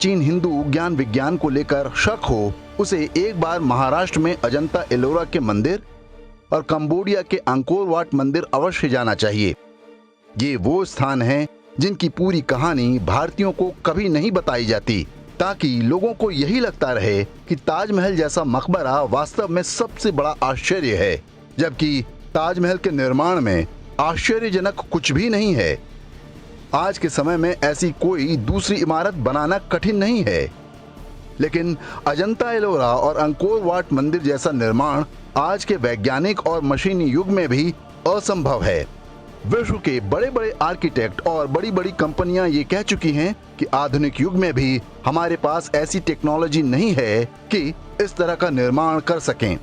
चीन हिंदू ज्ञान विज्ञान को लेकर शक हो, उसे एक बार महाराष्ट्र में अजंता एलोरा के मंदिर और कंबोडिया के अंकोर वाट मंदिर अवश्य जाना चाहिए। ये वो स्थान हैं जिनकी पूरी कहानी भारतीयों को कभी नहीं बताई जाती, ताकि लोगों को यही लगता रहे कि ताजमहल जैसा मकबरा वास्तव में सबसे बड़ा आश्चर्य है, जबकि ताजमहल के निर्माण में आश्चर्यजनक कुछ भी नहीं है। आज के समय में ऐसी कोई दूसरी इमारत बनाना कठिन नहीं है, लेकिन अजंता एलोरा और अंकोर वाट मंदिर जैसा निर्माण आज के वैज्ञानिक और मशीनी युग में भी असंभव है। विश्व के बड़े बड़े आर्किटेक्ट और बड़ी बड़ी कंपनियां ये कह चुकी हैं कि आधुनिक युग में भी हमारे पास ऐसी टेक्नोलॉजी नहीं है कि इस तरह का निर्माण कर सकें।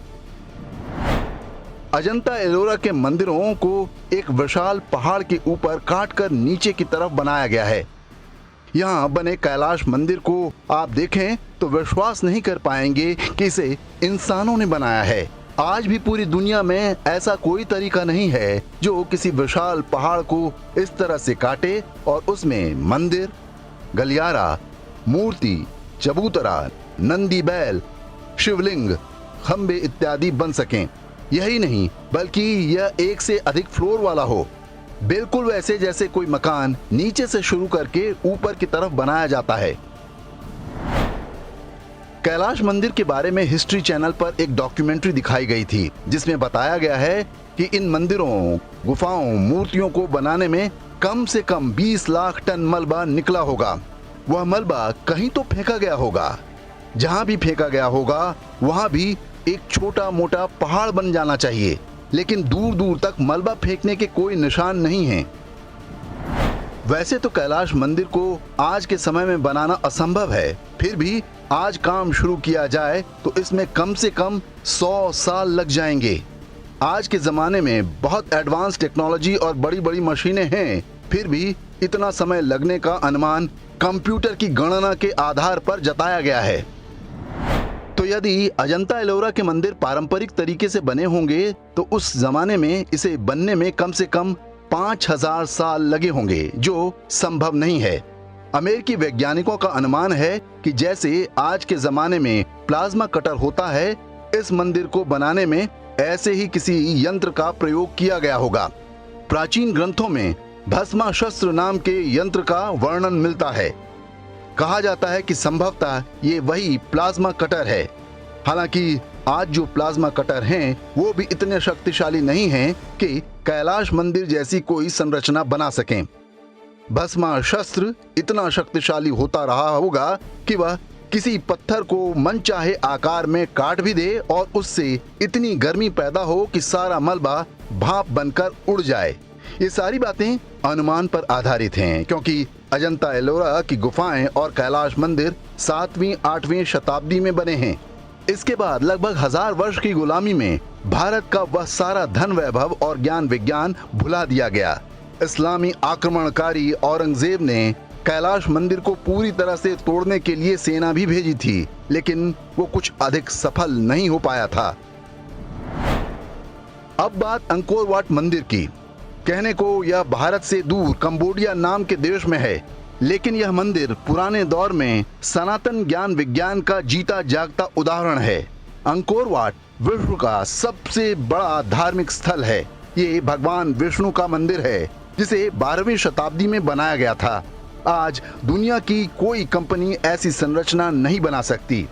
अजंता एलोरा के मंदिरों को एक विशाल पहाड़ के ऊपर काटकर नीचे की तरफ बनाया गया है। यहाँ बने कैलाश मंदिर को आप देखें तो विश्वास नहीं कर पाएंगे कि इसे इंसानों ने बनाया है। आज भी पूरी दुनिया में ऐसा कोई तरीका नहीं है जो किसी विशाल पहाड़ को इस तरह से काटे और उसमें मंदिर, गलियारा, मूर्ति, चबूतरा, नंदी बैल, शिवलिंग, खंबे इत्यादि बन सकें। यही नहीं बल्कि यह एक से अधिक फ्लोर वाला हो, बिल्कुल वैसे जैसे कोई मकान नीचे से शुरू करके ऊपर की तरफ बनाया जाता है। कैलाश मंदिर के बारे में हिस्ट्री चैनल पर एक डॉक्यूमेंट्री दिखाई गई थी, जिसमें बताया गया है कि इन मंदिरों, गुफाओं, मूर्तियों को बनाने में कम से कम 20 लाख टन मलबा निकला होगा। वह मलबा कहीं तो फेंका गया होगा। जहां भी फेंका गया होगा वहां भी एक छोटा मोटा पहाड़ बन जाना चाहिए, लेकिन दूर दूर तक मलबा फेंकने के कोई निशान नहीं है। वैसे तो कैलाश मंदिर को आज के समय में बनाना असंभव है, फिर भी आज काम शुरू किया जाए तो इसमें कम से कम 100 साल लग जाएंगे। आज के ज़माने में बहुत एडवांस टेक्नोलॉजी और बड़ी बड़ी मशीनें हैं, फिर भी इतना समय लगने का अनुमान कंप्यूटर की गणना के आधार पर जताया गया है। तो यदि अजंता एलोरा के मंदिर पारंपरिक तरीके से बने होंगे तो उस जमाने में इसे बनने में कम से कम 5000 साल लगे होंगे, जो संभव नहीं है। अमेरिकी वैज्ञानिकों का अनुमान है कि जैसे आज के जमाने में प्लाज्मा कटर होता है, इस मंदिर को बनाने में ऐसे ही किसी यंत्र का प्रयोग किया गया होगा। प्राचीन ग्रंथों में भस्माशस्त्र नाम के यंत्र का वर्णन मिलता है। कहा जाता है कि संभवतः ये वही प्लाज्मा कटर है। हालांकि आज जो प्लाज्मा कटर हैं वो भी इतने शक्तिशाली नहीं हैं कि कैलाश मंदिर जैसी कोई संरचना बना सकें। भस्माशस्त्र इतना शक्तिशाली होता रहा होगा कि वह किसी पत्थर को मनचाहे आकार में काट भी दे और उससे इतनी गर्मी पैदा हो कि सारा मलबा भाप बनकर उड़ जाए। ये सारी बातें अनुमान पर आधारित हैं, क्योंकि अजंता एलोरा की गुफाएं और कैलाश मंदिर 7वीं 8वीं शताब्दी में बने हैं। इसके बाद लगभग 1000 वर्ष की गुलामी में भारत का वह सारा धन वैभव और ज्ञान विज्ञान भुला दिया गया। इस्लामी आक्रमणकारी औरंगजेब ने कैलाश मंदिर को पूरी तरह से तोड़ने के लिए सेना भी भेजी थी, लेकिन वो कुछ अधिक सफल नहीं हो पाया था। अब बात अंकोर वाट मंदिर की। कहने को यह भारत से दूर कंबोडिया नाम के देश में है, लेकिन यह मंदिर पुराने दौर में सनातन ज्ञान विज्ञान का जीता जागता उदाहरण है। अंकोर वाट विश्व का सबसे बड़ा धार्मिक स्थल है। ये भगवान विष्णु का मंदिर है, जिसे 12वीं शताब्दी में बनाया गया था। आज दुनिया की कोई कंपनी ऐसी संरचना नहीं बना सकती।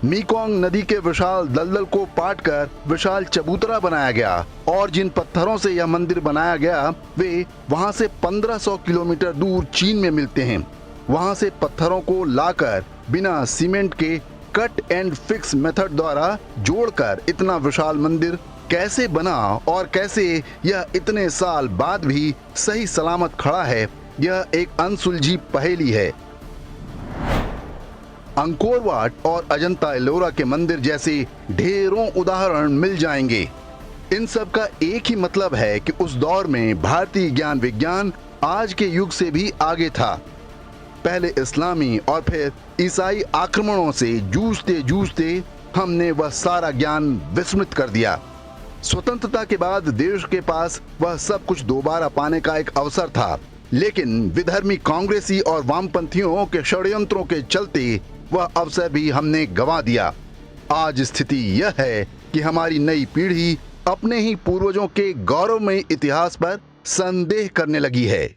मीकोंग नदी के विशाल दलदल को पाटकर विशाल चबूतरा बनाया गया, और जिन पत्थरों से यह मंदिर बनाया गया वे वहां से 1500 किलोमीटर दूर चीन में मिलते हैं। वहां से पत्थरों को लाकर बिना सीमेंट के कट एंड फिक्स मेथड द्वारा जोड़कर इतना विशाल मंदिर कैसे बना और कैसे यह इतने साल बाद भी सही सलामत खड़ा है, यह एक अनसुलझी पहेली है। अंकोर वाट और अजंता एलोरा के मंदिर जैसे ढेरों उदाहरण मिल जाएंगे। इन सब का एक ही मतलब है कि उस दौर में भारतीय ज्ञान विज्ञान आज के युग से भी आगे था। पहले इस्लामी और फिर ईसाई आक्रमणों से जूझते जूझते हमने वह सारा ज्ञान विस्मृत कर दिया। स्वतंत्रता के बाद देश के पास वह सब कुछ दोबारा पाने का एक अवसर था, लेकिन विधर्मी कांग्रेसी और वामपंथियों के षड्यंत्रों के चलते वह अवसर भी हमने गंवा दिया। आज स्थिति यह है कि हमारी नई पीढ़ी अपने ही पूर्वजों के गौरवमयी इतिहास पर संदेह करने लगी है।